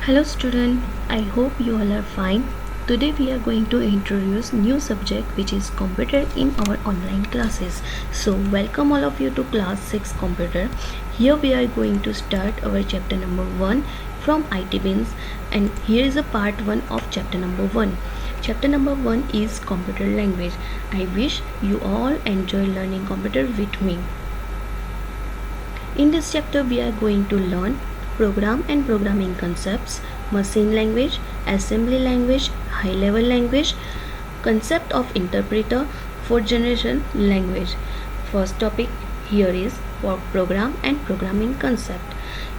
Hello student, I hope you all are fine. Today we are going to introduce new subject which is computer in our online classes. So welcome all of you to class 6 computer. Here we are going to start our chapter number 1 from IT Beans, and here is a part 1 of chapter number 1. Chapter number 1 is computer language. I wish you all enjoy learning computer with me. In this chapter we are going to learn program and programming concepts, machine language, assembly language, high level language, concept of interpreter, fourth generation language. First topic here is for program and programming concept.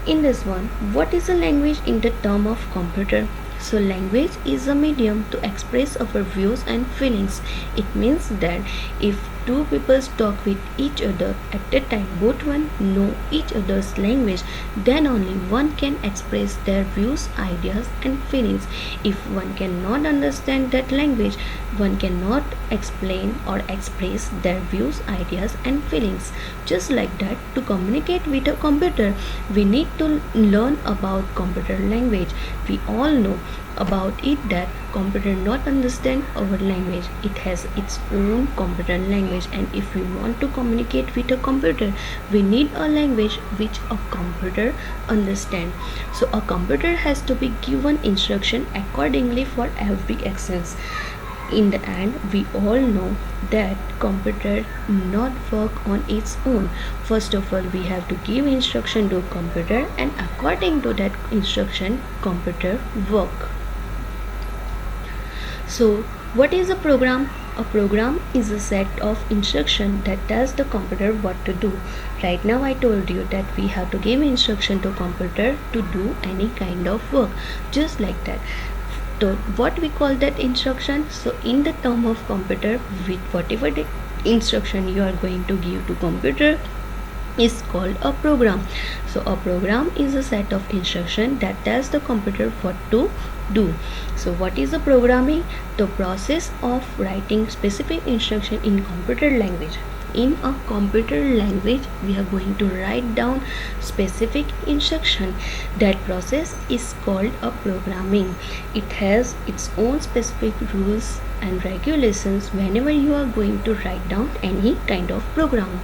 In this one, what is a language in the term of computer? So language is a medium to express our views and feelings. It means that if two people talk with each other at a time, both one know each other's language, then only one can express their views, ideas and feelings. If one cannot understand that language, one cannot explain or express their views, ideas and feelings. Just like that, to communicate with a computer, we need to learn about computer language. We all know about it that computer not understand our language. It has its own computer language, and if we want to communicate with a computer, we need a language which a computer understand. So a computer has to be given instruction accordingly for every actions. In the end, we all know that computer not work on its own. First of all, we have to give instruction to computer, and according to that instruction, computer work. So what is a program? A program is a set of instruction that tells the computer what to do. Right now I told you that we have to give instruction to computer to do any kind of work. Just like that. So what we call that instruction? So in the term of computer, with whatever the instruction you are going to give to computer is called a program. So a program is a set of instruction that tells the computer what to do. So what is the programming? The process of writing specific instruction in computer language. In a computer language, we are going to write down specific instruction. That process is called a programming. It has its own specific rules and regulations whenever you are going to write down any kind of program.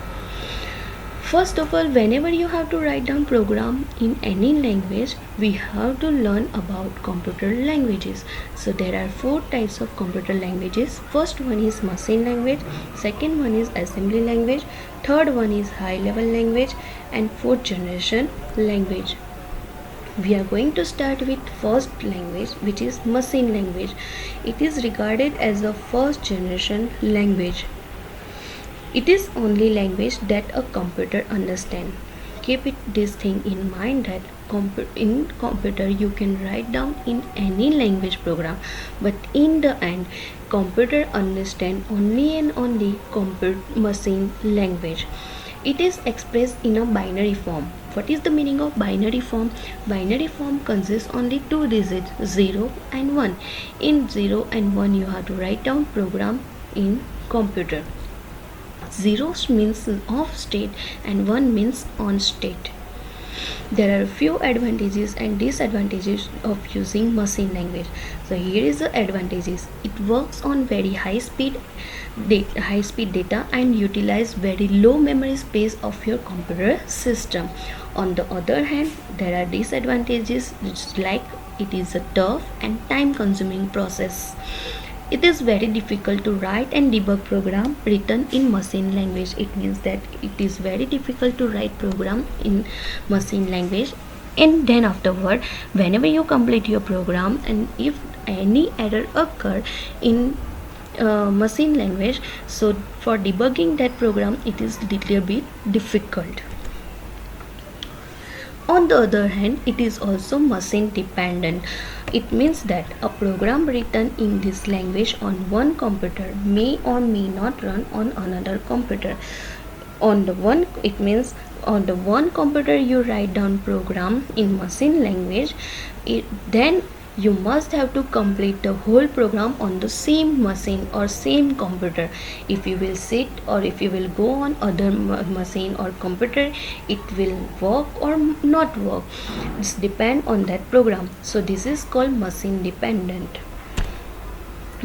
First of all, whenever you have to write down program in any language, we have to learn about computer languages. So there are 4 types of computer languages. First one is machine language, second one is assembly language, third one is high level language, and fourth generation language. We are going to start with first language, which is machine language. It is regarded as a first generation language. It is only language that a computer understands. Keep this thing in mind that in computer you can write down in any language program, but in the end computer understand only and only machine language. It is expressed in a binary form. What is the meaning of binary form? Binary form consists only 2 digits, 0 and 1. In 0 and 1 you have to write down program in computer. 0 means off state and 1 means on state. There are few advantages and disadvantages of using machine language. So here is the advantages. It works on very high speed data and utilize very low memory space of your computer system. On the other hand, there are disadvantages, like it is a tough and time consuming process. It is very difficult to write and debug program written in machine language. It means that it is very difficult to write program in machine language, and then afterward, whenever you complete your program and if any error occur in machine language, so for debugging that program it is little bit difficult. On the other hand, it is also machine dependent. It means that a program written in this language on one computer may or may not run on another computer. It means on the one computer you write down program in machine language, then You must have to complete the whole program on the same machine or same computer. If you will sit or if you will go on other machine or computer, it will work or not work. It's depend on that program. So this is called machine dependent.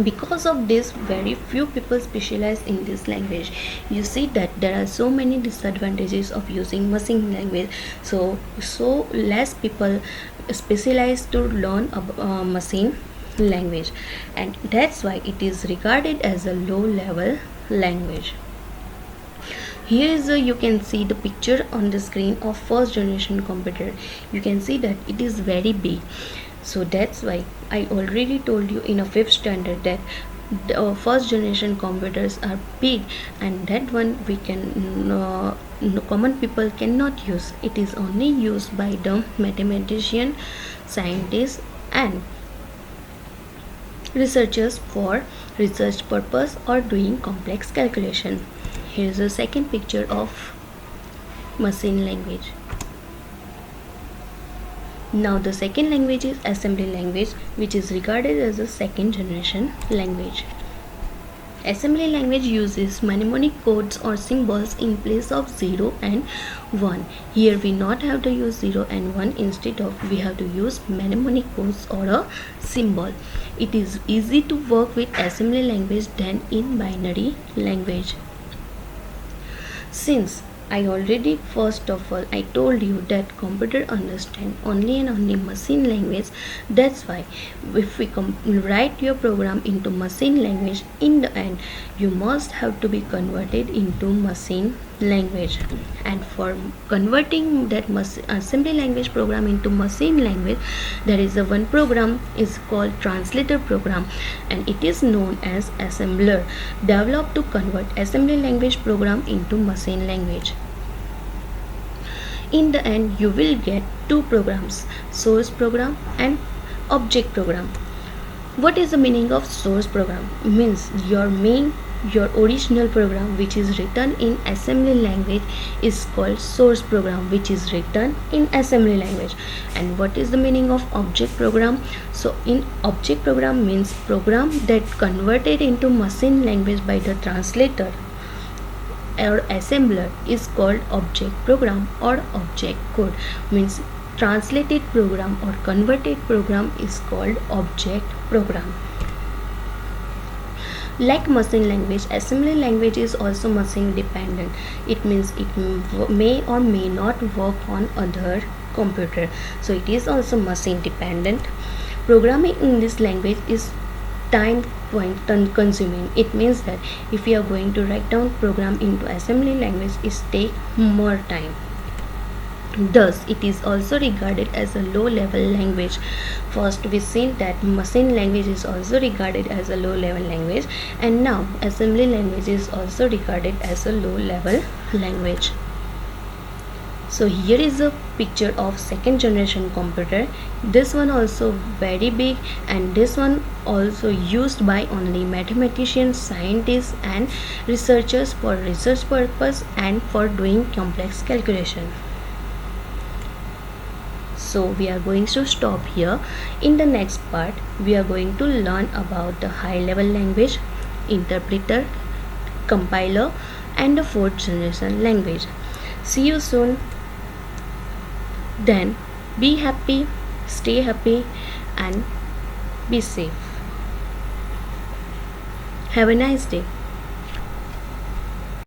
Because of this, very few people specialize in this language. You see that there are so many disadvantages of using machine language, so less people specialize to learn a machine language, and that's why it is regarded as a low level language. Here is you can see the picture on the screen of first generation computer. You can see that it is very big. So that's why I already told you in a 5th standard that the first generation computers are big, and that one we can common people cannot use. It is only used by the mathematician, scientists and researchers for research purpose or doing complex calculation. Here is a second picture of machine language. Now the second language is assembly language, which is regarded as a second generation language. Assembly language uses mnemonic codes or symbols in place of 0 and 1. Here we not have to use 0 and 1, instead of we have to use mnemonic codes or a symbol. It is easy to work with assembly language than in binary language. Since I already first of all I told you that computer understand only and only machine language, that's why if we write your program into machine language, in the end you must have to be converted into machine language. And for converting that assembly language program into machine language, there is a one program is called translator program, and it is known as assembler, developed to convert assembly language program into machine language. In the end you will get two programs, source program and object program. What is the meaning of source program? Means your original program which is written in assembly language is called source program, which is written in assembly language. And what is the meaning of object program? So in object program means program that converted into machine language by the translator or assembler is called object program or object code. Means translated program or converted program is called object program. Like machine language, assembly language is also machine dependent. It means it may or may not work on other computer, so it is also machine dependent. Programming in this language is time consuming. It means that if you are going to write down program into assembly language, it take more time. Thus it is also regarded as a low level language. First we seen that machine language is also regarded as a low level language, and now assembly language is also regarded as a low level language. So here is a picture of second generation computer. This one also very big, and this one also used by only mathematicians, scientists and researchers for research purpose and for doing complex calculation. So we are going to stop here. In the next part we are going to learn about the high level language, interpreter, compiler and the fourth generation language. See you soon. Then be happy, stay happy and be safe. Have a nice day.